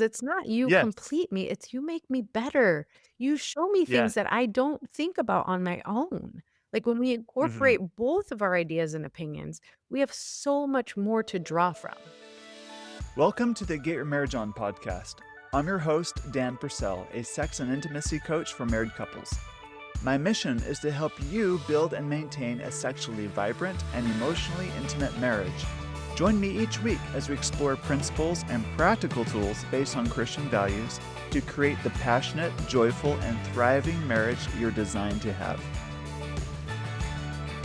It's not you Yes. complete me, it's you make me better. You show me things Yes. that I don't think about on my own. Like, when we Mhm. incorporate both of our ideas and opinions, we have so much more to draw from. Welcome to the Get Your Marriage On podcast. I'm your host, Dan Purcell, a sex and intimacy coach for married couples. My mission is to help you build and maintain a sexually vibrant and emotionally intimate marriage. Join me each week as we explore principles and practical tools based on Christian values to create the passionate, joyful, and thriving marriage you're designed to have.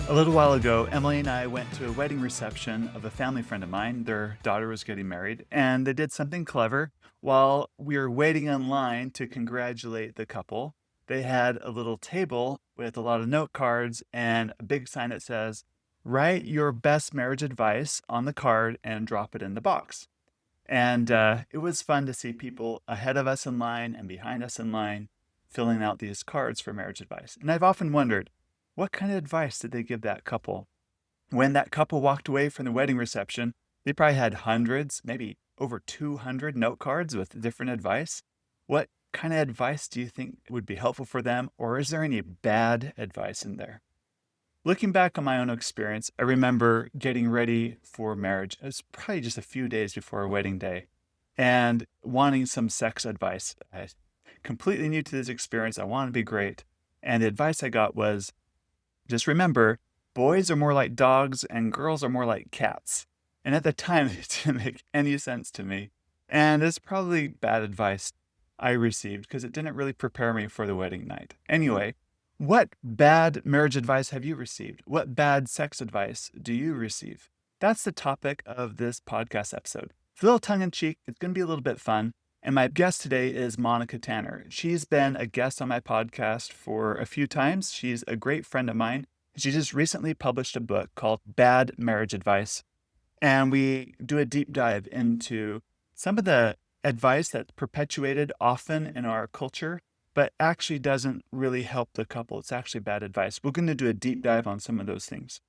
A little while ago, Emily and I went to a wedding reception of a family friend of mine. Their daughter was getting married, and they did something clever. While we were waiting in line to congratulate the couple, they had a little table with a lot of note cards and a big sign that says, "Write your best marriage advice on the card and drop it in the box." And it was fun to see people ahead of us in line and behind us in line filling out these cards for marriage advice. And I've often wondered, what kind of advice did they give that couple? When that couple walked away from the wedding reception, they probably had hundreds, maybe over 200 note cards with different advice. What kind of advice do you think would be helpful for them? Or is there any bad advice in there? Looking back on my own experience, I remember getting ready for marriage. It was probably just a few days before our wedding day and wanting some sex advice. I completely new to this experience. I wanted to be great. And the advice I got was just remember, boys are more like dogs and girls are more like cats. And at the time, it didn't make any sense to me. And it's probably bad advice I received because it didn't really prepare me for the wedding night. Anyway, what bad marriage advice have you received? What bad sex advice do you receive? That's the topic of this podcast episode. It's a little tongue in cheek. It's going to be a little bit fun. And my guest today is Monica Tanner. She's been a guest on my podcast for a few times. She's a great friend of mine. She just recently published a book called Bad Marriage Advice. And we do a deep dive into some of the advice that's perpetuated often in our culture, but actually doesn't really help the couple. It's actually bad advice. We're going to do a deep dive on some of those things.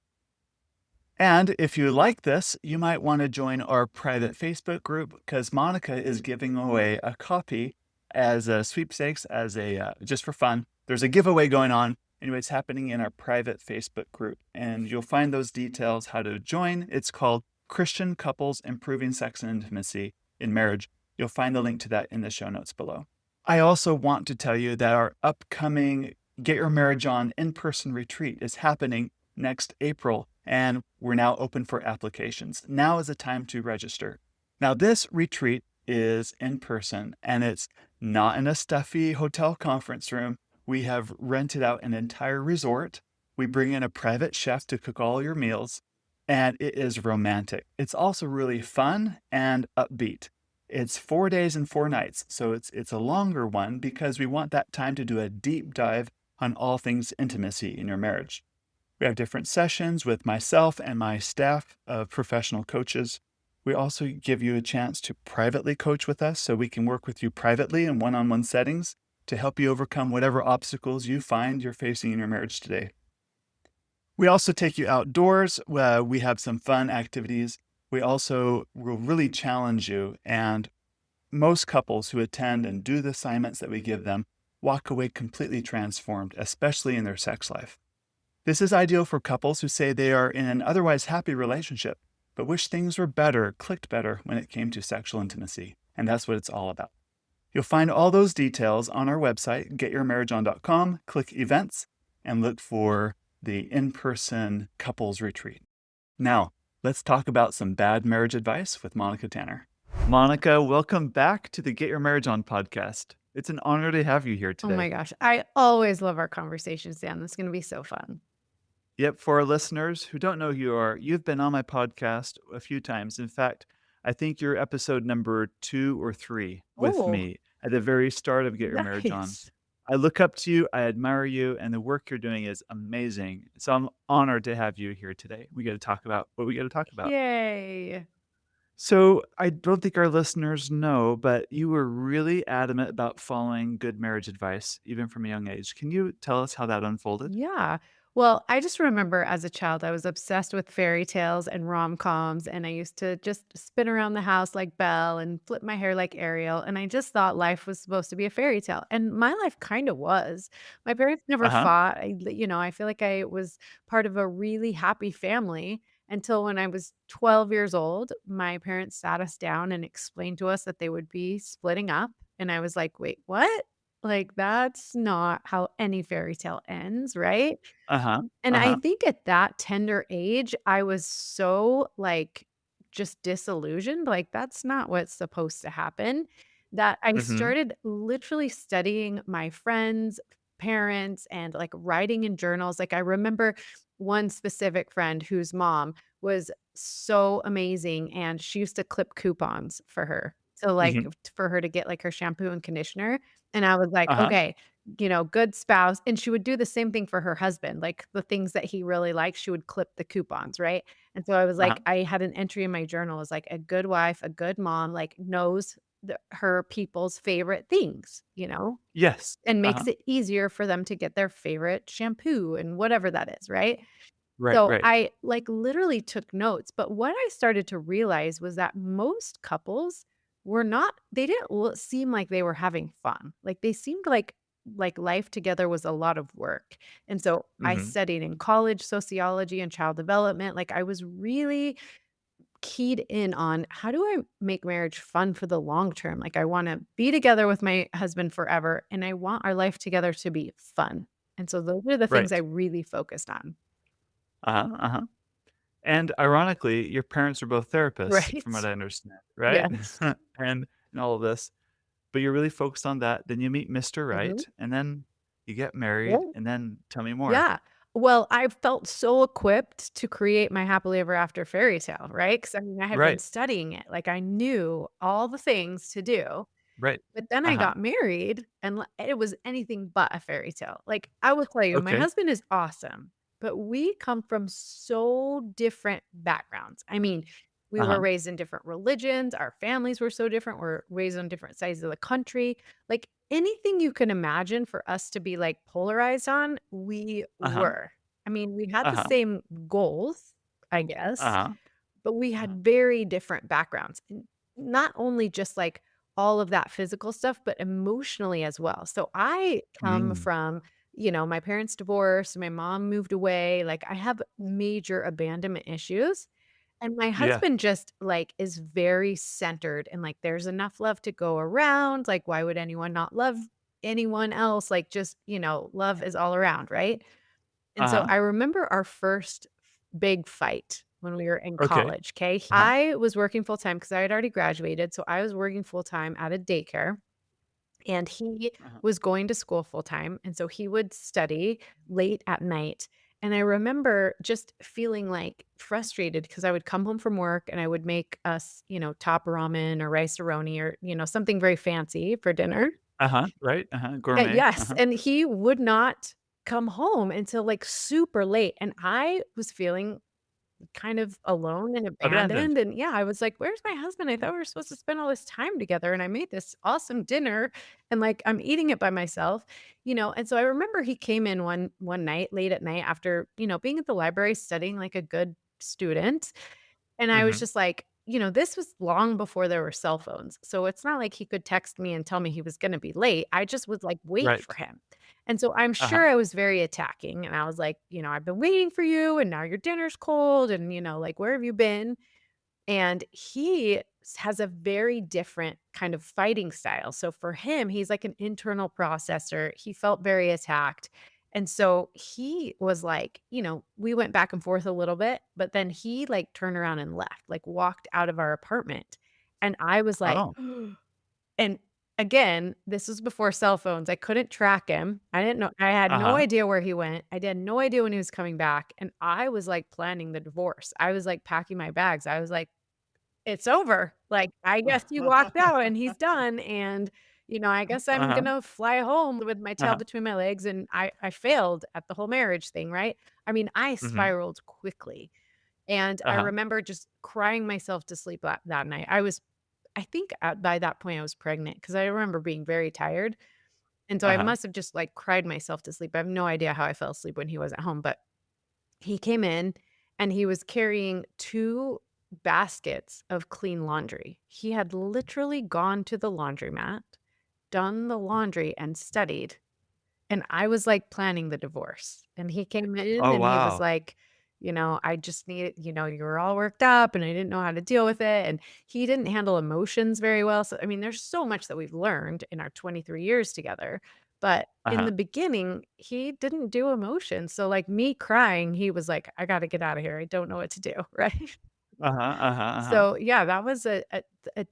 And if you like this, you might want to join our private Facebook group because Monica is giving away a copy as a sweepstakes, as a just for fun. There's a giveaway going on. Anyway, it's happening in our private Facebook group, and you'll find those details how to join. It's called Christian Couples Improving Sex and Intimacy in Marriage. You'll find the link to that in the show notes below. I also want to tell you that our upcoming Get Your Marriage On in-person retreat is happening next April, and we're now open for applications. Now is the time to register. Now, this retreat is in person, and it's not in a stuffy hotel conference room. We have rented out an entire resort. We bring in a private chef to cook all your meals, and it is romantic. It's also really fun and upbeat. It's 4 days and 4 nights, so it's a longer one because we want that time to do a deep dive on all things intimacy in your marriage. We have different sessions with myself and my staff of professional coaches. We also give you a chance to privately coach with us so we can work with you privately in one-on-one settings to help you overcome whatever obstacles you find you're facing in your marriage today. We also take you outdoors. We have some fun activities. We also will really challenge you. And most couples who attend and do the assignments that we give them walk away completely transformed, especially in their sex life. This is ideal for couples who say they are in an otherwise happy relationship, but wish things were better, clicked better when it came to sexual intimacy. And that's what it's all about. You'll find all those details on our website, getyourmarriageon.com. Click events and look for the in-person couples retreat. Now, let's talk about some bad marriage advice with Monica Tanner. Monica, welcome back to the Get Your Marriage On podcast. It's an honor to have you here Oh my today. gosh, I always love our conversations, Dan. This is gonna be so fun. Yep, for our listeners who don't know who you are, you've been on my podcast a few times. In fact, I think you're episode number 2 or 3 with Oh, me at the very start of Get Your Marriage On. nice. I look up to you, I admire you, and the work you're doing is amazing. So I'm honored to have you here today. We got to talk about what we got to talk about. Yay. So I don't think our listeners know, but you were really adamant about following good marriage advice, even from a young age. Can you tell us how that unfolded? Yeah. Well, I just remember as a child, I was obsessed with fairy tales and rom-coms, and I used to just spin around the house like Belle and flip my hair like Ariel, and I just thought life was supposed to be a fairy tale, and my life kinda was. My parents never Uh-huh. fought. I feel like I was part of a really happy family until when I was 12 years old, my parents sat us down and explained to us that they would be splitting up, and I was like, "Wait, what?" Like, that's not how any fairy tale ends, right? Uh-huh. And I Uh-huh. think at that tender age, I was so, just disillusioned, like, that's not what's supposed to happen, that I Mhm. started literally studying my friends' parents and, writing in journals. Like, I remember one specific friend whose mom was so amazing, and she used to clip coupons for her. So, Mhm. for her to get, her shampoo and conditioner, and I was like, Uh-huh. "Okay, good spouse," and she would do the same thing for her husband, like, the things that he really liked, she would clip the coupons, right? And so I was Uh-huh. like I had an entry in my journal as, like, a good wife, a good mom, knows her people's favorite things, Yes. and makes Uh-huh. it easier for them to get their favorite shampoo and whatever that is, right? Right, So right. I, literally took notes, but what I started to realize was that most couples were not they didn't seem like they were having fun. Like, they seemed like life together was a lot of work. And so I Mhm. studied in college sociology and child development. Like, I was really keyed in on how do I make marriage fun for the long term? Like, I wanna be together with my husband forever, and I want our life together to be fun. And so those are the things I Right. really focused on. Uh-huh, uh-huh. And ironically, your parents are both therapists, from what Right? I understand, right? Yes. And all of this, but you're really focused on that, then you meet Mr. Mhm. Right, and then you get married, Yeah. and then tell me more. Yeah. Well, I felt so equipped to create my happily ever after fairy tale, right? Because I had been Right, studying it, like, I knew all the things to do, right. but then I Uh-huh. got married, and it was anything but a fairy tale. Like, I will tell you, my Okay. husband is awesome, but we come from so different backgrounds. I mean, we were Uh-huh. raised in different religions, our families were so different, we're raised on different sides of the country. Like, anything you can imagine for us to be, polarized on, we Uh-huh. were. I mean, we had the Uh-huh. same goals, I guess, Uh-huh. but we Uh-huh. had very different backgrounds. And not only just all of that physical stuff, but emotionally as well. So I come Mm. from, my parents divorced, my mom moved away. Like, I have major abandonment issues. And my Yeah. husband just is very centered and there's enough love to go around. Like, why would anyone not love anyone else? Like, just, love is all around, right? And so Uh-huh. I remember our first big fight when we were in Okay. college, 'kay? Uh-huh. I was working full time because I had already graduated, so I was working full time at a daycare, and he Uh-huh. was going to school full time, and so he would study late at night, and I remember just feeling, frustrated because I would come home from work and I would make us, top ramen or rice-a-roni or, something very fancy for dinner. Uh-huh. Right. Uh-huh. Gourmet. Yes, Uh-huh. and he would not come home until, super late, and I was feeling kind of alone and Abandoned. abandoned, and yeah, I was like, "Where's my husband? I thought we were supposed to spend all this time together, and I made this awesome dinner, and, I'm eating it by myself," and so I remember he came in one night, late at night after, being at the library studying like a good student, and I was Mhm. just like, this was long before there were cell phones, so it's not like he could text me and tell me he was gonna be late. I just would, wait for Right. him. And so I'm Uh-huh. sure I was very attacking, and I was like, "I've been waiting for you, and now your dinner's cold, and, where have you been?" And he has a very different kind of fighting style. So for him, he's like an internal processor. He felt very attacked. And so he was like, we went back and forth a little bit, but then he turned around and left, walked out of our apartment. And I was like, Oh. and again, this was before cell phones. I couldn't track him. I didn't know, I had no Uh-huh. idea where he went. I had no idea when he was coming back. And I was planning the divorce. I was packing my bags. I was like, it's over. Like, I guess you walked out and he's done, and, I guess I'm Uh-huh. gonna fly home with my tail Uh-huh. between my legs, and I failed at the whole marriage thing, right? I mean, I Mhm. spiraled quickly, and I Uh-huh. remember just crying myself to sleep that night. I think by that point I was pregnant because I remember being very tired, and so I Uh-huh. must have just, cried myself to sleep. I have no idea how I fell asleep when he wasn't home, but He came in and he was carrying 2 baskets of clean laundry. He had literally gone to the laundromat, done the laundry, and studied, and I was, like, planning the divorce, and he came in Oh, and he was wow. like, "I just need," you were all worked up and I didn't know how to deal with it, and he didn't handle emotions very well, so, I mean, there's so much that we've learned in our 23 years together, but in Uh-huh. the beginning, he didn't do emotions, so, like, me crying, he was like, "I gotta get out of here, I don't know what to do," right? Uh-huh, uh-huh, uh-huh. So, yeah, that was a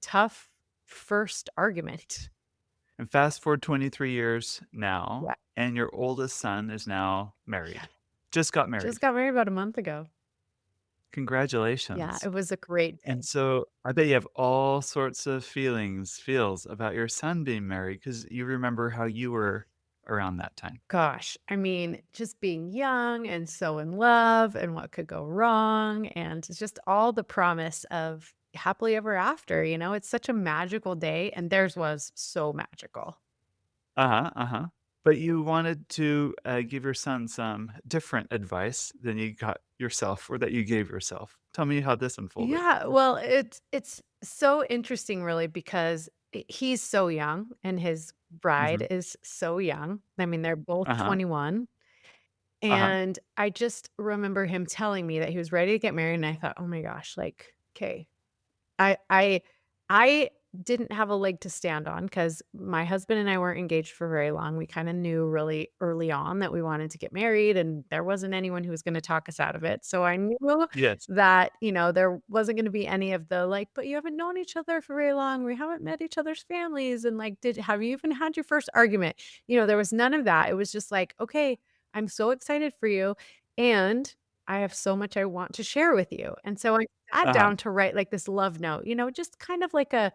tough first argument. And fast forward 23 years now, Yeah, and your oldest son is now yeah. married. Just got Just married. got married about a month ago. Yeah, Congratulations. it was a great And day. so I bet you have all sorts of feels about your son being married because you remember how you were around that time. Gosh, I mean, just being young and so in love and what could go wrong, and it's just all the promise of happily ever after, It's such a magical day, and theirs was so magical. Uh-huh, uh-huh. But you wanted to, give your son some different advice than you got yourself or that you gave yourself. Tell me how this unfolded. Yeah, well, it's so interesting really because he's so young and his bride Mhm. is so young. I mean, they're both Uh-huh, 21. uh-huh. And I just remember him telling me that he was ready to get married, and I thought, "Oh my gosh, like, okay." I didn't have a leg to stand on because my husband and I weren't engaged for very long. We kinda knew really early on that we wanted to get married, and there wasn't anyone who was gonna talk us out of it. So I knew Yes. that, there wasn't gonna be any of the, like, "But you haven't known each other for very long. We haven't met each other's families, and, like, did have you even had your first argument?" There was none of that. It was just like, "Okay, I'm so excited for you, and I have so much I want to share with you." And so I sat Uh-huh. down to write, like, this love note, just kind of like a,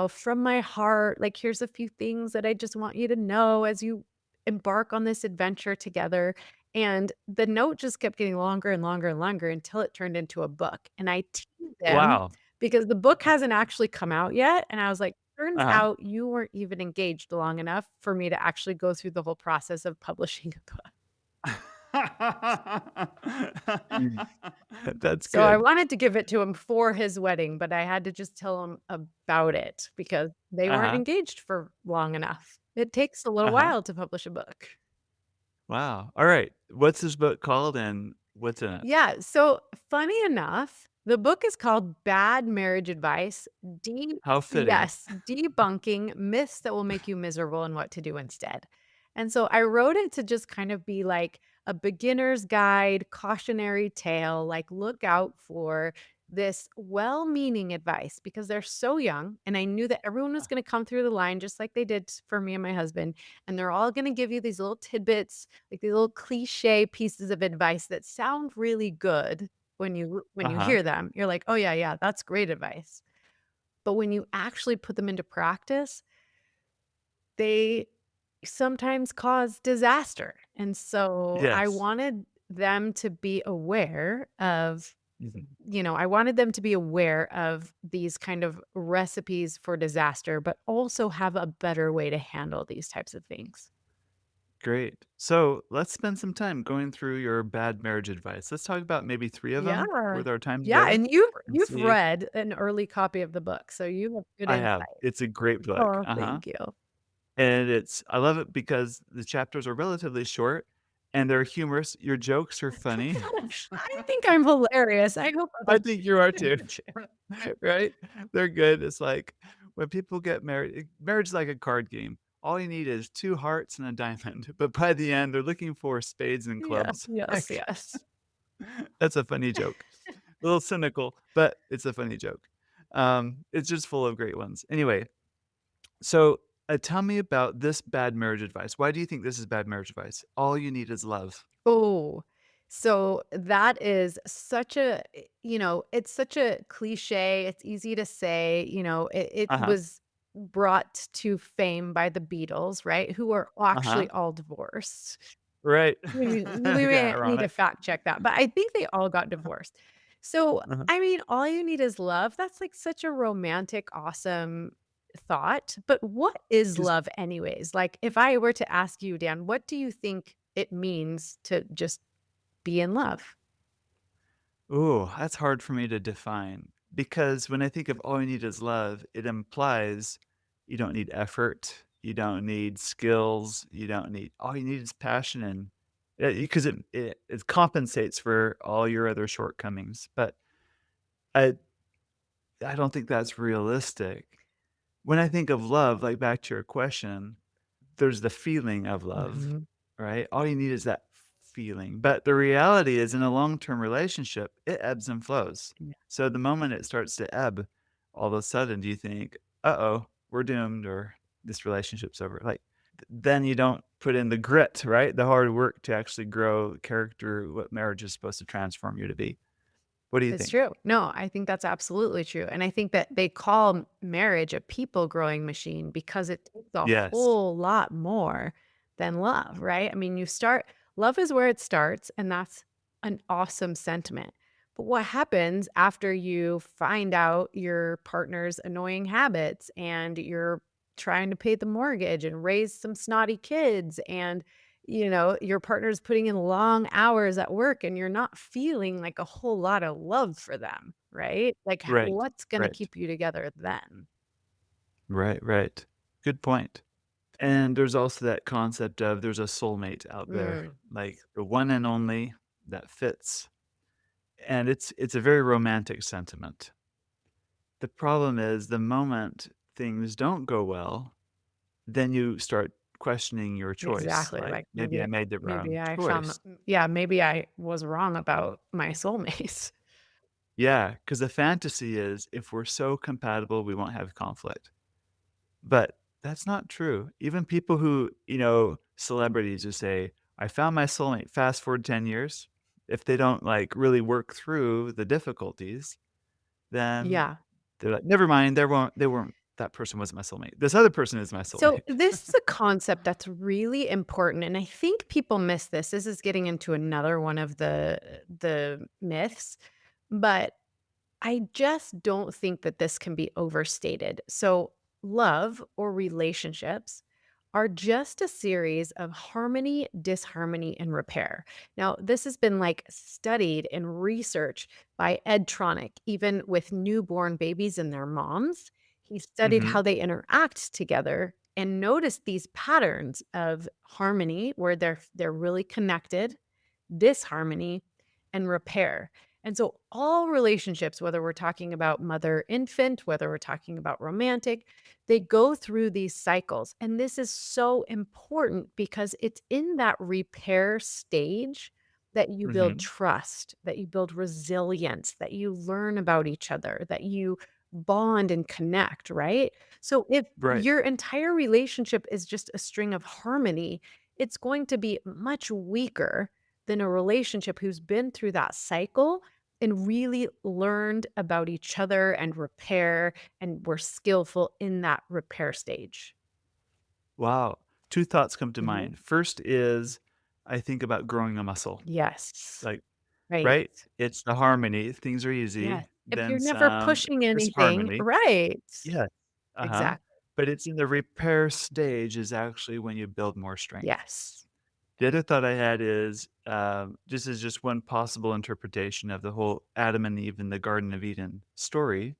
from my heart, like, "Here's a few things that I just want you to know as you embark on this adventure together." And the note just kept getting longer and longer and longer until it turned into a book, and I teased him Wow. because the book hasn't actually come out yet, and I was like, "Turns Uh-huh. out you weren't even engaged long enough for me to actually go through the whole process of publishing a book." That's So I good. wanted to give it to him for his wedding, but I had to just tell him about it because they weren't Uh-huh, engaged for long enough. It takes a little uh-huh. while to publish a book. Wow. Alright. What's this book called and what's in it? Yeah, so funny enough, the book is called Bad Marriage Advice, How fitting. yes, debunking myths that will make you miserable and what to do instead. And so I wrote it to just kind of be like a beginner's guide, cautionary tale, like look out for this well-meaning advice because they're so young and I knew that everyone was going to come through the line just like they did for me and my husband, and they're all going to give you these little tidbits, like these little cliche pieces of advice that sound really good when you Uh-huh. hear them. You're like, "Oh yeah, yeah, that's great advice." But when you actually put them into practice, they sometimes cause disaster. And so I Yes. wanted them to be aware of Mhm. I wanted them to be aware of these kind of recipes for disaster, but also have a better way to handle these types of things. Great. So, let's spend some time going through your bad marriage advice. Let's talk about maybe 3 of Yeah. them with our time Yeah, together and you've and you've see. read an early copy of the book, so you have good I have. insight. It's a great book. Oh, Uh-huh. thank you. And I love it because the chapters are relatively short and they're humorous. Your jokes are funny. I think I'm hilarious. I hope I others think you are too. do too. Right? They're good. It's like when people get married, marriage is like a card game. All you need is 2 hearts and a diamond, but by the end, they're looking for spades and Yeah, clubs. yes, Like, yes. that's a funny joke. A little cynical, but it's a funny joke. It's just full of great ones. Anyway, so, tell me about this bad marriage advice. Why do you think this is bad marriage advice? All you need is love. Oh, so that is such it's such a cliche, it's easy to say, it Uh-huh. was brought to fame by the Beatles, right, who are Uh-huh. actually all divorced. Right. We Yeah, may need to ironic. fact check that, but I think they all got divorced. So, Uh-huh. I mean, all you need is love. That's like such a romantic, awesome thought. But what is Just love, anyways? Like, if I were to ask you, Dan, what do you think it means to just be in love? Ooh, that's hard for me to define because when I think of all you need is love, it implies you don't need effort, you don't need skills, you don't need all you need is passion and because it compensates for all your other shortcomings. But I I don't think that's realistic. When I think of love, like back to your question, there's the feeling of love, Mhm. right? All you need is that feeling, but the reality is in a long-term relationship, it ebbs and flows. Yeah. So the moment it starts to ebb, all of a sudden do you think, "Uh-oh, we're doomed," or "This relationship's over." Like, then you don't put in the grit, right? The hard work to actually grow character, what marriage is supposed to transform you to be. What do you It's think? true. No, I think that's absolutely true, and I think that they call marriage a people growing machine because it takes a Yes. whole lot more than love, right? I mean, you start love is where it starts, and that's an awesome sentiment. But what happens after you find out your partner's annoying habits and you're trying to pay the mortgage and raise some snotty kids and your partner's putting in long hours at work and you're not feeling like a whole lot of love for them, right? Like, Right. what's gonna Right. keep you together then? Right, right. Good point. And there's also that concept of there's a soulmate out there, Mm, like the one and only that fits. And it's a very romantic sentiment. The problem is the moment things don't go well, then you start questioning your choice. exactly, Like like, maybe I made the wrong maybe I found choice. yeah, maybe I was wrong about my soulmates. Yeah, because the fantasy is if we're so compatible, we won't have conflict. But that's not true. Even people who, celebrities who say, "I found my soulmate," fast forward 10 years, if they don't, like, really work through the difficulties, then Yeah. they're like, "Never mind, they weren't that person wasn't my soulmate. This other person is my So soulmate." this is a concept that's really important, and I think people miss this. This is getting into another one of the myths, but I just don't think that this can be overstated. So, love or relationships are just a series of harmony, disharmony, and repair. Now, this has been like studied and researched by Ed Tronick, even with newborn babies and their moms. He studied how Mhm. they interact together and noticed these patterns of harmony where they're really connected, disharmony, and repair. And so, all relationships, whether we're talking about mother infant, whether we're talking about romantic, they go through these cycles. And this is so important because it's in that repair stage that you build Mhm. trust, that you build resilience, that you learn about each other, that you bond and connect, right? So, if Right. your entire relationship is just a string of harmony, it's going to be much weaker than a relationship who's been through that cycle and really learned about each other and repair and were skillful in that repair stage. Wow. 2 thoughts come to Mhm. mind. First is I think about growing a muscle. Yes. Like, Right. right? It's the harmony, things are Yes. easy, If then you're never some pushing anything disharmony. right. Yeah. Uh-huh. Exactly. But it's in the repair stage is actually when you build more strength. Yes. The other thought I had is, this is just one possible interpretation of the whole Adam and Eve in the Garden of Eden story.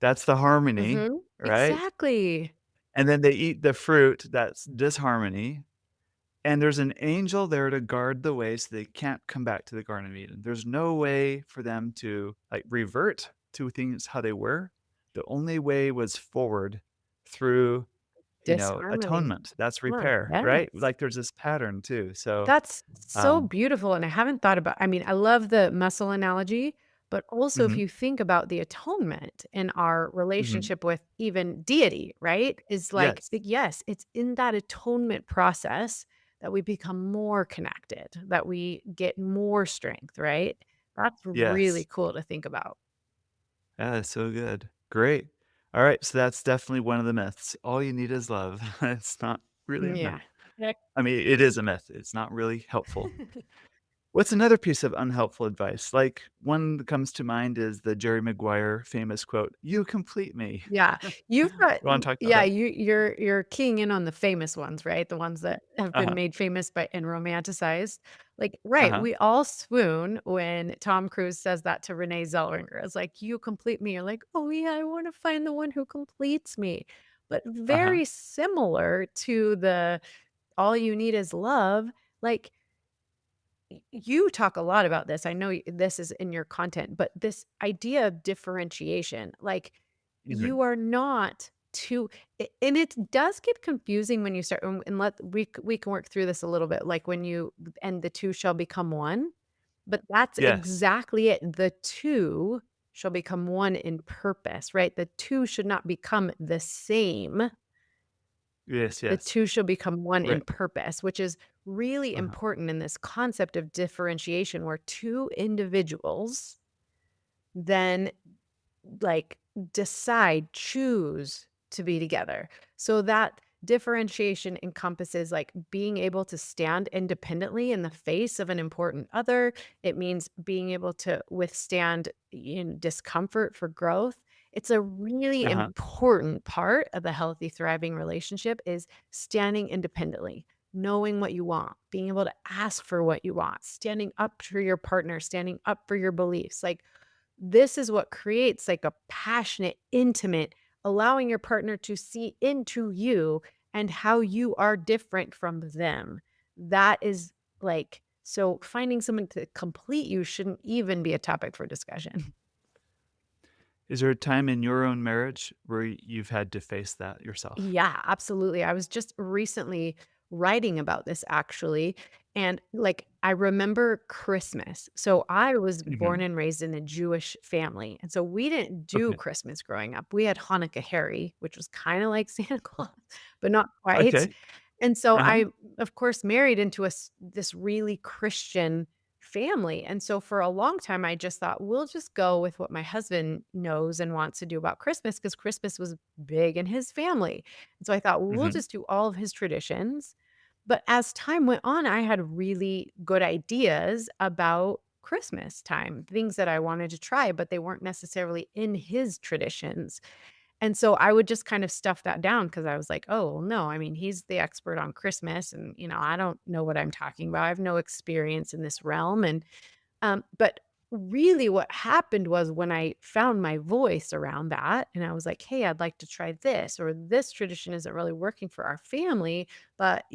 That's the harmony, Mhm. right? Exactly. And then they eat the fruit, that's disharmony, and there's an angel there to guard the way so they can't come back to the Garden of Eden. There's no way for them to, like, revert to things how they were. The only way was forward through, Disharmony. atonement. That's Huh. repair, right? Yes. Like, there's this pattern too. So, That's so um beautiful, and I haven't thought about I mean, I love the muscle analogy, but also if mhm, you think about the atonement in our mhm. relationship with even deity, right? Is like, Yes, yes, it's in that atonement process that we become more connected, that we get more strength, right? That's really yes. cool to think about. That is so good. Great. Alright, so that's definitely one of the myths. All you need is love. It's not really a myth. Yeah. Heck I mean, it is a myth. It's not really helpful. What's another piece of unhelpful advice? Like, one that comes to mind is the Jerry Maguire famous quote, "You complete me." Yeah, you've got You wanna talk about yeah, that? you're keying in on the famous ones, right? The ones that have been Uh-huh, made famous by and romanticized. Like, right, uh-huh, we all swoon when Tom Cruise says that to Renee Zellweger. It's like, "You complete me." You're like, "Oh, yeah, I wanna find the one who completes me." But uh-huh, very similar to the all you need is love, like, you talk a lot about this. I know this is in your content, but this idea of differentiation, like mhm. you are not too, and it does get confusing when you start, and we can work through this a little bit, like when you and the two shall become one, but that's Yes. exactly it. The two shall become one in purpose, right? The two should not become the same, Yes, the yes. 2 shall become 1 in Right. purpose, which is really Uh-huh, important in this concept of differentiation where 2 individuals then, like, choose to be together. So that differentiation encompasses, like, being able to stand independently in the face of an important other. It means being able to withstand in discomfort for growth. It's a really uh-huh, important part of the healthy, thriving relationship is standing independently, knowing what you want, being able to ask for what you want, standing up for your partner, standing up for your beliefs, like, this is what creates like a passionate, intimate, allowing your partner to see into you and how you are different from them. That is like, so finding someone to complete you shouldn't even be a topic for discussion. Is there a time in your own marriage where you've had to face that yourself? Yeah, absolutely. I was just recently writing about this actually. And like, I remember Christmas. So I was born Mhm. and raised in a Jewish family. And so we didn't do Okay. Christmas growing up. We had Hanukkah Harry, which was kind of like Santa Claus, but not quite. Okay. And so Uh-huh. I, of course, married into this really Christian family. And so for a long time, I just thought, we'll just go with what my husband knows and wants to do about Christmas because Christmas was big in his family. And so I thought, well, we'll Mhm. just do all of his traditions. But as time went on, I had really good ideas about Christmas time, things that I wanted to try, but they weren't necessarily in his traditions. And so I would just kind of stuff that down because I was like, "Oh, well, no, I mean, he's the expert on Christmas and, I don't know what I'm talking about. I have no experience in this realm." And but really what happened was when I found my voice around that and I was like, "Hey, I'd like to try this," or "This tradition isn't really working for our family, but,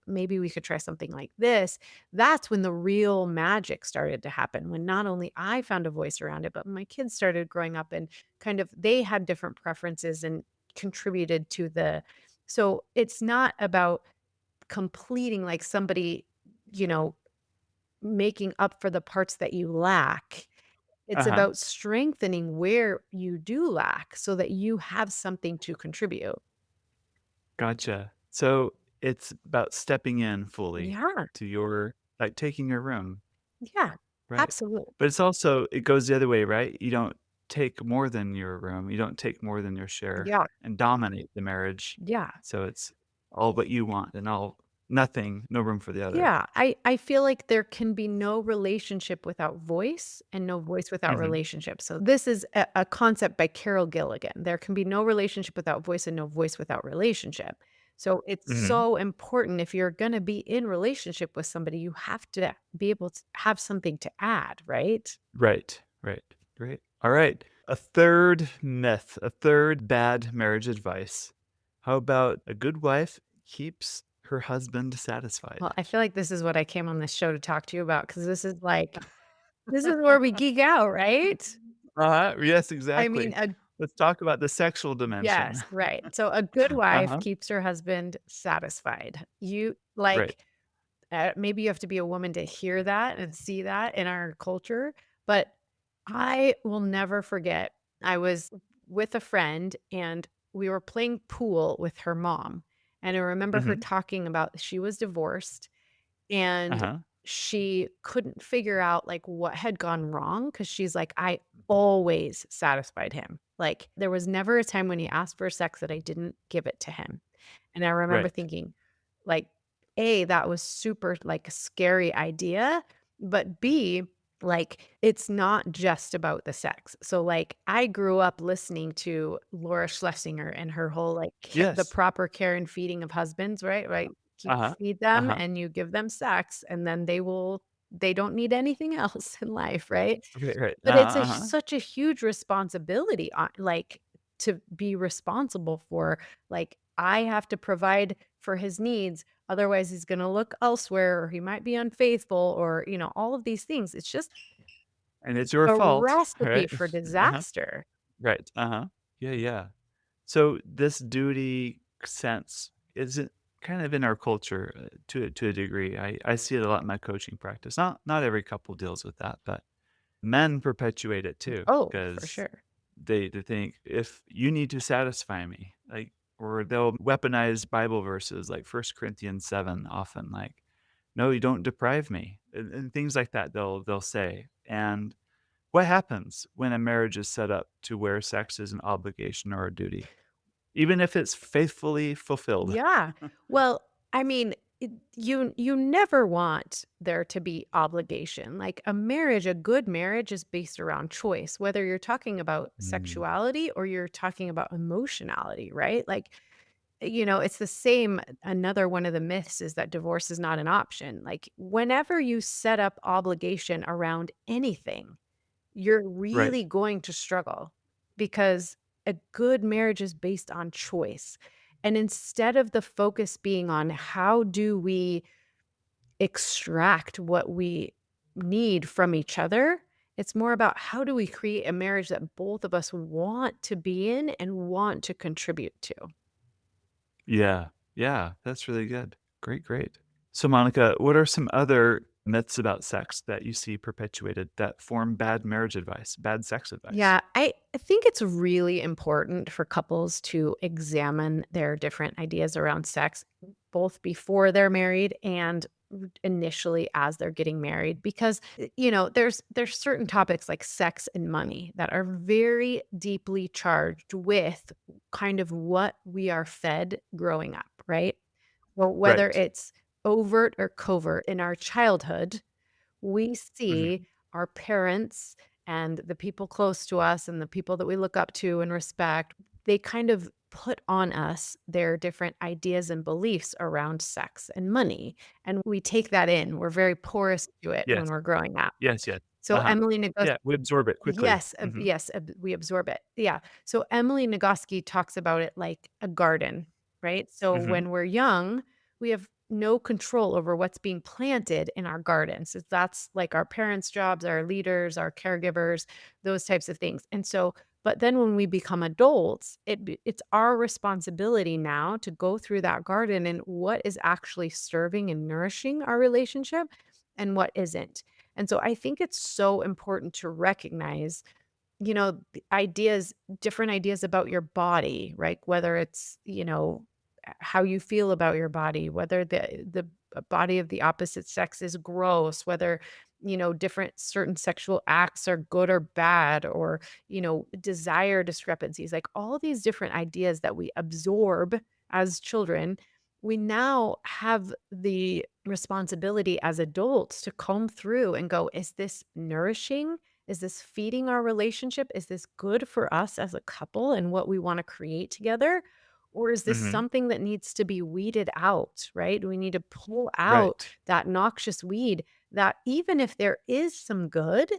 maybe we could try something like this." That's when the real magic started to happen, when not only I found a voice around it, but my kids started growing up and kind of they had different preferences and contributed to the so it's not about completing like somebody, you know, making up for the parts that you lack. It's Uh-huh. about strengthening where you do lack so that you have something to contribute. Gotcha. So, it's about stepping in fully Yeah, to your like, taking your room, yeah, right? absolutely. But it's also it goes the other way, right? You don't take more than your room, you don't take more than your share Yeah, and dominate the marriage. yeah, So, it's all what you want and all nothing, no room for the other. yeah. I feel like there can be no relationship without voice and no voice without Mhm. relationship. So this is a concept by Carol Gilligan. There can be no relationship without voice and no voice without relationship. So it's Mhm. so important if you're going to be in relationship with somebody, you have to be able to have something to add, right? Right, right, right. Alright. A third myth, a third bad marriage advice. How about a good wife keeps her husband Well, satisfied? I feel like this is what I came on this show to talk to you about because this is like, this is where we geek out, right? Uh-huh, yes, I mean, exactly. Let's talk about the sexual dimension. yes, right. So a good wife Uh-huh. keeps her husband satisfied. You Right. like, maybe you have to be a woman to hear that and see that in our culture, but I will never forget. I was with a friend and we were playing pool with her mom. And I remember her Mhm. talking about she was divorced and Uh-huh. she couldn't figure out like what had gone wrong because she's like, I always satisfied him. Like there was never a time when he asked for sex that I didn't give it to him. And I remember Right. thinking, like, A, that was super like a scary idea. But B, like, it's not just about the sex. So, like, I grew up listening to Laura Schlesinger and her whole, like, the Yes. proper care and feeding of husbands, right? Right? You Uh-huh. feed them Uh-huh. and you give them sex, and then they don't need anything else in life, right? Right, right. But it's a Uh-huh. such a huge responsibility on like, to be responsible for, like, I have to provide for his needs, otherwise he's gonna look elsewhere, or he might be unfaithful, or, all of these things. It's just And it's your a fault, recipe right? for Uh-huh. disaster. Right. Uh-huh. Yeah, yeah. So this duty sense is it kind of in our culture to a degree. I see it a lot in my coaching practice. Not every couple deals with that, but men perpetuate it too Oh, for because sure. they think if you need to satisfy me, like, or they'll weaponize Bible verses like 1 Corinthians 7 often, like, no, you don't deprive me, and things like that. They'll say, and what happens when a marriage is set up to where sex is an obligation or a duty? Even if it's faithfully fulfilled. Yeah. Well, I mean, you never want there to be obligation. Like a marriage, a good marriage is based around choice, whether you're talking about Mm, sexuality or you're talking about emotionality, right? Like, it's the same. Another one of the myths is that divorce is not an option. Like, whenever you set up obligation around anything, you're right. really going to struggle because a good marriage is based on choice. And instead of the focus being on how do we extract what we need from each other, it's more about how do we create a marriage that both of us want to be in and want to contribute to. Yeah. Yeah, that's really good. Great, great. So, Monica, what are some other myths about sex that you see perpetuated that form bad marriage advice, bad sex advice? Yeah, I think it's really important for couples to examine their different ideas around sex, both before they're married and initially as they're getting married, because there's certain topics like sex and money that are very deeply charged with kind of what we are fed growing up, right? Well, whether Right. it's overt or covert in our childhood, we see Mhm. our parents and the people close to us and the people that we look up to and respect, they kind of put on us their different ideas and beliefs around sex and money. And we take that in. We're very porous to it when Yes. we're growing up. Yes, yes. So Uh-huh. Emily Nagoski, Yeah, we absorb it quickly. yes, Mhm. yes, we absorb it. Yeah. So Emily Nagoski talks about it like a garden, right? So Mhm. when we're young, we have no control over what's being planted in our gardens. That's like our parents' jobs, our leaders, our caregivers, those types of things. And so, but then when we become adults, it's our responsibility now to go through that garden and what is actually serving and nourishing our relationship and what isn't. And so I think it's so important to recognize, the ideas, different ideas about your body, right? Whether it's, how you feel about your body, whether the body of the opposite sex is gross, whether, different certain sexual acts are good or bad, or, desire discrepancies, like all these different ideas that we absorb as children, we now have the responsibility as adults to comb through and go, is this nourishing? Is this feeding our relationship? Is this good for us as a couple and what we want to create together? Or is this Mhm. something that needs to be weeded out, right? We need to pull out Right. that noxious weed that even if there is some good,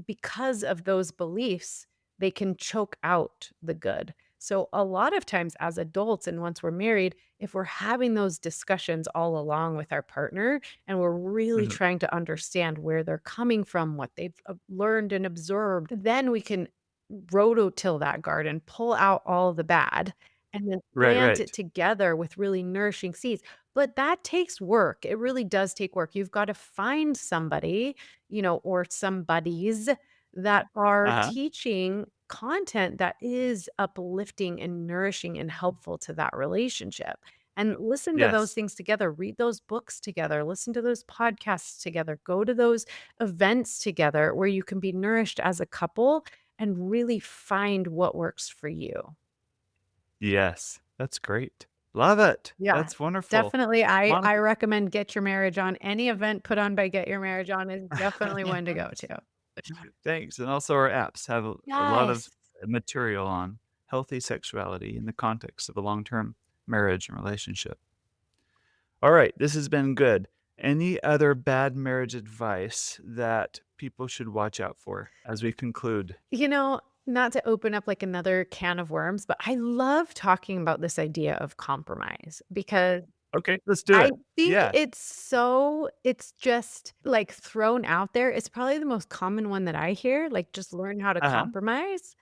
because of those beliefs, they can choke out the good. So, a lot of times as adults and once we're married, if we're having those discussions all along with our partner and we're really Mhm. trying to understand where they're coming from, what they've learned and observed, then we can rototill that garden, pull out all the bad, and then Right, plant it right. together with really nourishing seeds. But that takes work. It really does take work. You've got to find somebody, or somebodies that are Uh-huh. teaching content that is uplifting and nourishing and helpful to that relationship. And listen to those Yes. things together, read those books together, listen to those podcasts together, go to those events together where you can be nourished as a couple and really find what works for you. Yes. That's great. Love it. Yeah, That's wonderful. definitely, I Monica recommend Get Your Marriage On. Any event put on by Get Your Marriage On is definitely one to go to. Thanks, and also our apps have a lot of Yes. material on healthy sexuality in the context of a long-term marriage and relationship. Alright, this has been good. Any other bad marriage advice that people should watch out for as we conclude? You know, not to open up like another can of worms, but I love talking about this idea of compromise because Okay, let's do I it. think Yeah. it's just like thrown out there. It's probably the most common one that I hear, like just learn how to Uh-huh. compromise.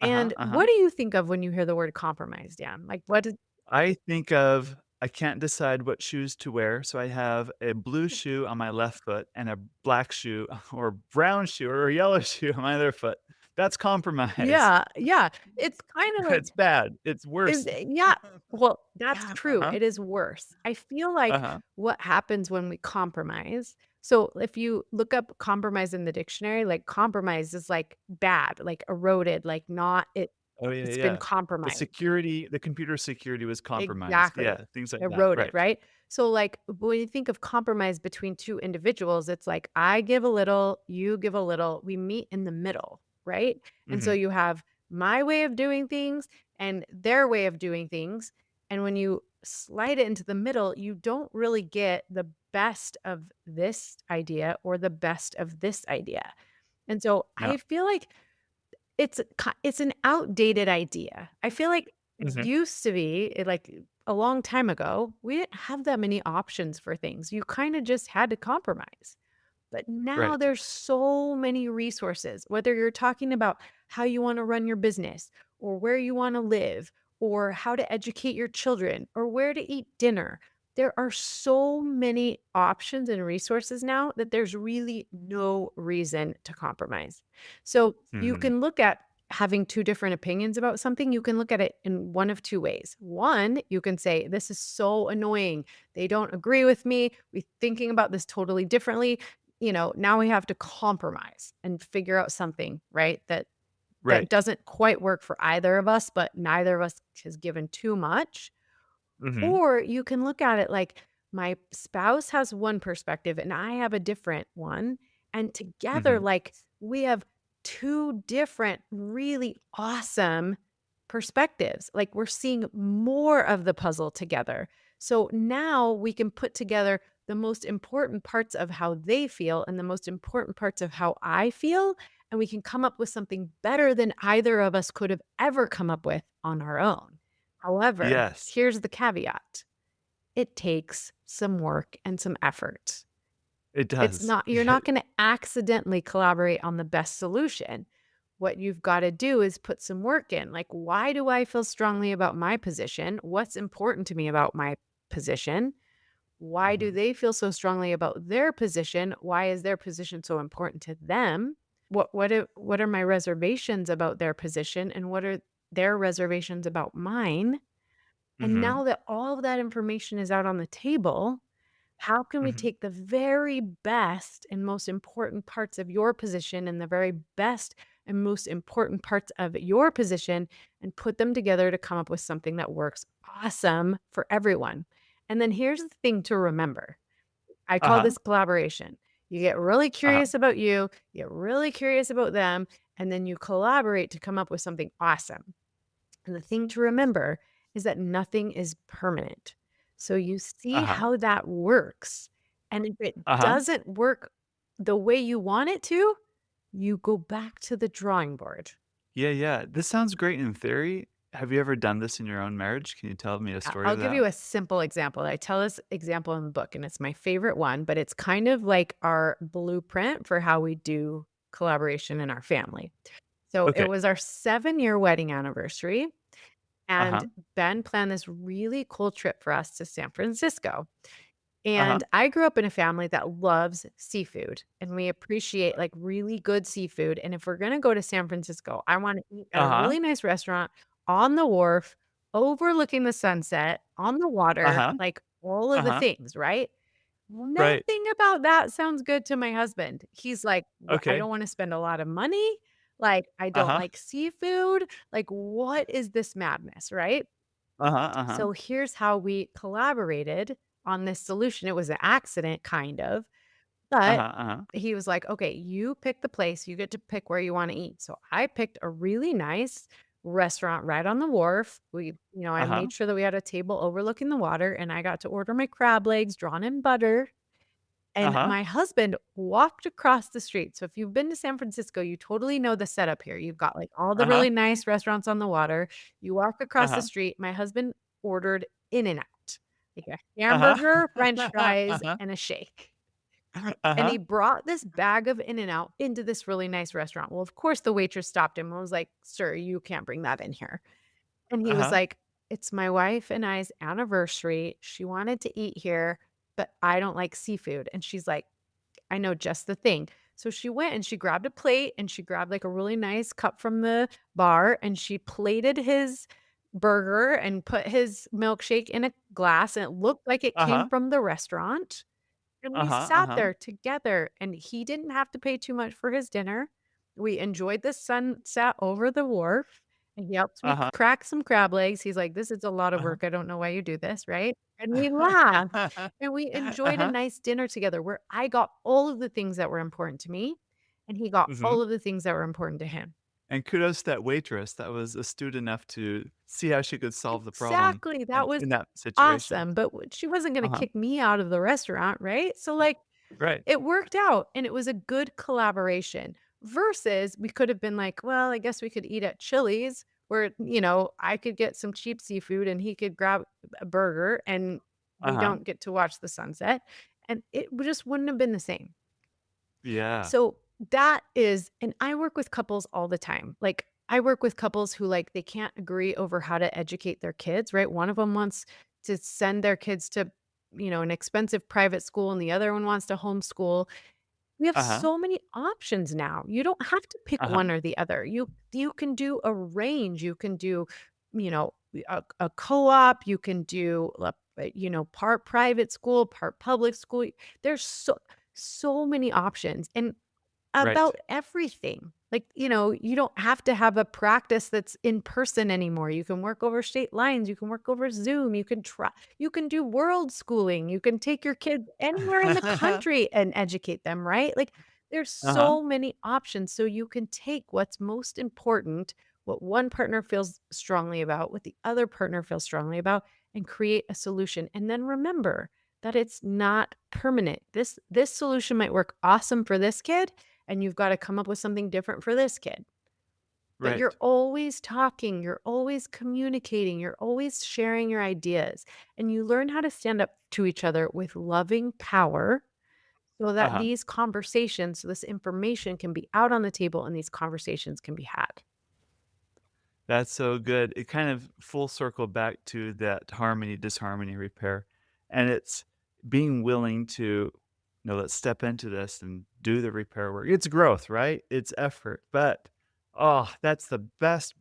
Uh-huh, And uh-huh. what do you think of when you hear the word compromise, Dan? Like what is I think of I can't decide what shoes to wear, so I have a blue shoe on my left foot and a black shoe or brown shoe or a yellow shoe on my other foot. That's compromise. yeah, yeah. It's kind of like It's bad. It's worse. Yeah. Well, that's true. Uh-huh. It is worse. I feel like Uh-huh. what happens when we compromise so if you look up compromise in the dictionary, like compromise is like bad, like eroded, like not Oh, yeah, it's been yeah. compromised. The computer security was compromised. Exactly. Yeah, things like that, Eroded, right. right? So like when you think of compromise between two individuals, it's like I give a little, you give a little, we meet in the middle, right? And so Mhm. you have my way of doing things and their way of doing things. And when you slide it into the middle, you don't really get the best of this idea or the best of this idea. And so No. I feel like it's an outdated idea. I feel like it Mhm. used to be, like, a long time ago, we didn't have that many options for things. You kinda just had to compromise. But now Right. there's so many resources, whether you're talking about how you wanna run your business or where you wanna live or how to educate your children or where to eat dinner. There are so many options and resources now that there's really no reason to compromise. So you Mhm. can look at having two different opinions about something. You can look at it in one of two ways. One, you can say, This is so annoying. They don't agree with me. We're thinking about this totally differently. Now we have to compromise and figure out something, right? That Right. doesn't quite work for either of us, but neither of us has given too much. Mhm. Or you can look at it like my spouse has one perspective and I have a different one. And together, Mhm. like we have two different, really awesome perspectives. Like we're seeing more of the puzzle together. So now we can put together the most important parts of how they feel and the most important parts of how I feel. And we can come up with something better than either of us could have ever come up with on our own. However, Yes. here's the caveat. It takes some work and some effort. It It's does. not you're not gonna accidentally collaborate on the best solution. What you've gotta do is put some work in. Like, why do I feel strongly about my position? What's important to me about my position? Why do Mhm. they feel so strongly about their position? Why is their position so important to them? What are my reservations about their position and what are their reservations about mine? And Mhm. now that all of that information is out on the table, how can we Mhm. take the very best and most important parts of your position and the very best and most important parts of your position and put them together to come up with something that works awesome for everyone? And then here's the thing to remember. I call Uh-huh. this collaboration. You get really Uh-huh. curious about you get really curious about them, and then you collaborate to come up with something awesome. And the thing to remember is that nothing is permanent. So you see Uh-huh. how that works. And if it Uh-huh. doesn't work the way you want it to, you go back to the drawing board. Yeah, yeah. This sounds great in theory. Have you ever done this in your own marriage? Can you tell me a story I'll of give that? you a simple example. I tell this example in the book, and it's my favorite one, but it's kind of like our blueprint for how we do collaboration in our family. So it Okay. was our 7-year wedding anniversary, and Uh-huh. Ben planned this really cool trip for us to San Francisco. Uh-huh. And I grew up in a family that loves seafood and we appreciate like really good seafood. And if we're going to go to San Francisco, I want to eat at a Uh-huh. really nice restaurant on the wharf, overlooking the sunset, on the water, Uh-huh. like all of the Uh-huh. things, right? Right. Nothing about that sounds good to my husband. He's like, I Okay. don't want to spend a lot of money. Like, I don't Uh-huh. like seafood. Like, what is this madness? Right. Uh-huh, uh-huh. So here's how we collaborated on this solution. It was an accident, kind of, but Uh-huh, uh-huh. he was like, "Okay, you pick the place, you get to pick where you wanna eat." So I picked a really nice restaurant right on the wharf. I Uh-huh. made sure that we had a table overlooking the water, and I got to order my crab legs drawn in butter, and Uh-huh. my husband walked across the street. So if you've been to San Francisco, you totally know the setup here. You've got, like, all the Uh-huh. really nice restaurants on the water. You walk across the Uh-huh. street, my husband ordered In-N-Out, like a Uh-huh. hamburger, french fries, Uh-huh. and a shake. And Uh-huh. he brought this bag of In-N-Out into this really nice restaurant. Well, of course, the waitress stopped him and was like, "Sir, you can't bring that in here." And he was Uh-huh. like, "It's my wife and I's anniversary. She wanted to eat here, but I don't like seafood." And she's like, "I know just the thing." So she went and she grabbed a plate and she grabbed like a really nice cup from the bar and she plated his burger and put his milkshake in a glass and it looked like it came Uh-huh. from the restaurant. And we Uh-huh. sat Uh-huh. there together, and he didn't have to pay too much for his dinner. We enjoyed the sunset over the wharf, and he helped me Uh-huh. crack some crab legs. He's like, "This is a lot of Uh-huh. work. I don't know why you do this," right? And we laughed, and we enjoyed a Uh-huh. nice dinner together where I got all of the things that were important to me, and he got Mhm. all of the things that were important to him. And kudos to that waitress that was astute enough to see how she could solve the problem Exactly, that and was in that situation. awesome, but she wasn't gonna Uh-huh. kick me out of the restaurant, right? So, like, Right. it worked out, and it was a good collaboration versus we could have been like, "Well, I guess we could eat at Chili's," where, I could get some cheap seafood and he could grab a burger, and we Uh-huh. don't get to watch the sunset, and it just wouldn't have been the same. Yeah. So that is and I work with couples all the time. Like, I work with couples who, like, they can't agree over how to educate their kids, right? One of them wants to send their kids to, an expensive private school, and the other one wants to homeschool. We have Uh-huh. so many options now. You don't have to pick Uh-huh. one or the other. You can do a range. You can do, a co-op. You can do, part private school, part public school. There's so many options. And Right. about everything. Like, you don't have to have a practice that's in person anymore. You can work over state lines, you can work over Zoom, you can do world schooling, you can take your kids anywhere in the country and educate them, right? Like, there's Uh-huh. so many options, so you can take what's most important, what one partner feels strongly about, what the other partner feels strongly about, and create a solution. And then remember that it's not permanent. This solution might work awesome for this kid, and you've gotta come up with something different for this kid. But you're Right. always talking, you're always communicating, you're always sharing your ideas, and you learn how to stand up to each other with loving power so that Uh-huh. these conversations, so this information can be out on the table and these conversations can be had. That's so good. It kind of full circle back to that harmony, disharmony repair. And it's being willing to, let's step into this and do the repair work. It's growth, right? It's effort. But oh, that's the best,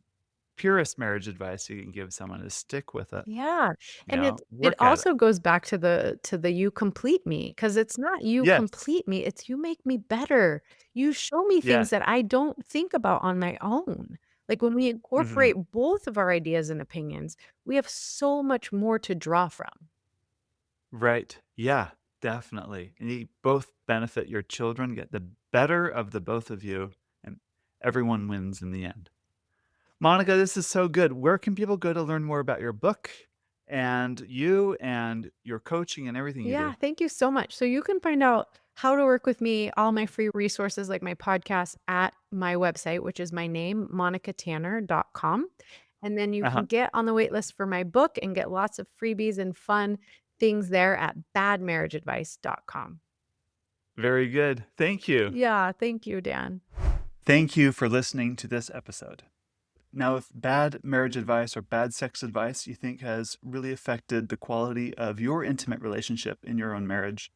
purest marriage advice you can give someone is stick with it. Yeah, and it Work at it. also goes back to the "you complete me" because it's not "you Yes. complete me," it's "you make me better." You show me things Yes. that I don't think about on my own. Like, when we Mhm. incorporate both of our ideas and opinions, we have so much more to draw from. Right. Yeah, definitely. And you both benefit your children, get the better of the both of you, and everyone wins in the end. Monica, this is so good. Where can people go to learn more about your book and you and your coaching and everything you Yeah, do? thank you so much. So you can find out how to work with me, all my free resources like my podcast at my website, which is my name, monicatanner.com. And then you can Uh-huh. get on the wait list for my book and get lots of freebies and fun things there at badmarriageadvice.com. Very good. Thank you. Yeah, thank you, Dan. Thank you for listening to this episode. Now, if bad marriage advice or bad sex advice you think has really affected the quality of your intimate relationship in your own marriage,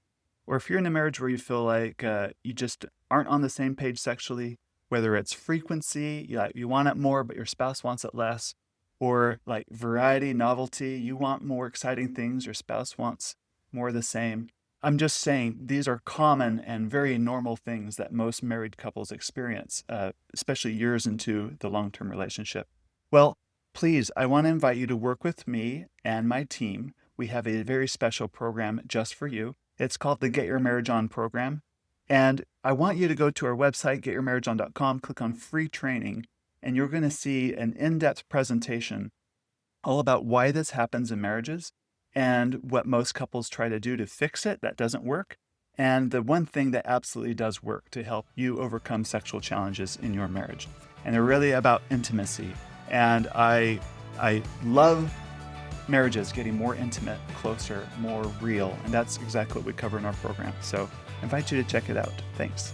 or if you're in a marriage where you feel like you just aren't on the same page sexually, whether it's frequency, you want it more, but your spouse wants it less, or like variety, novelty, you want more exciting things, your spouse wants more of the same. I'm just saying these are common and very normal things that most married couples experience, especially years into the long term relationship. Well, please, I want to invite you to work with me and my team. We have a very special program just for you. It's called the Get Your Marriage On program. And I want you to go to our website, getyourmarriageon.com, click on free training, and you're going to see an in-depth presentation all about why this happens in marriages and what most couples try to do to fix it that doesn't work. And the one thing that absolutely does work to help you overcome sexual challenges in your marriage. And they're really about intimacy. And I love marriages getting more intimate, closer, more real. And that's exactly what we cover in our program. So I invite you to check it out. Thanks.